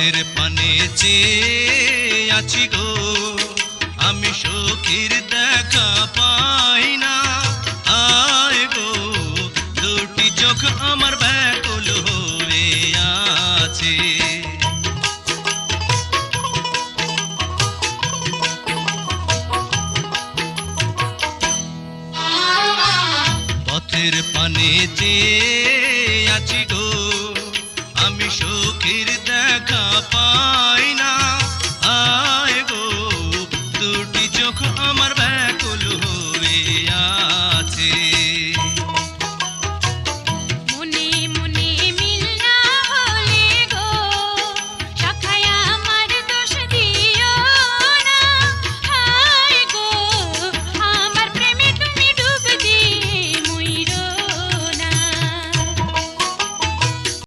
পথের পানে চেয়ে আছি গো, আমি সখীর দেখা পাই না। আয় গো, দুটি চোখ আমার ব্যাকুল হয়ে আছে। পথের পানে চেয়ে আছি গো, আমি সখীর দেখা পাই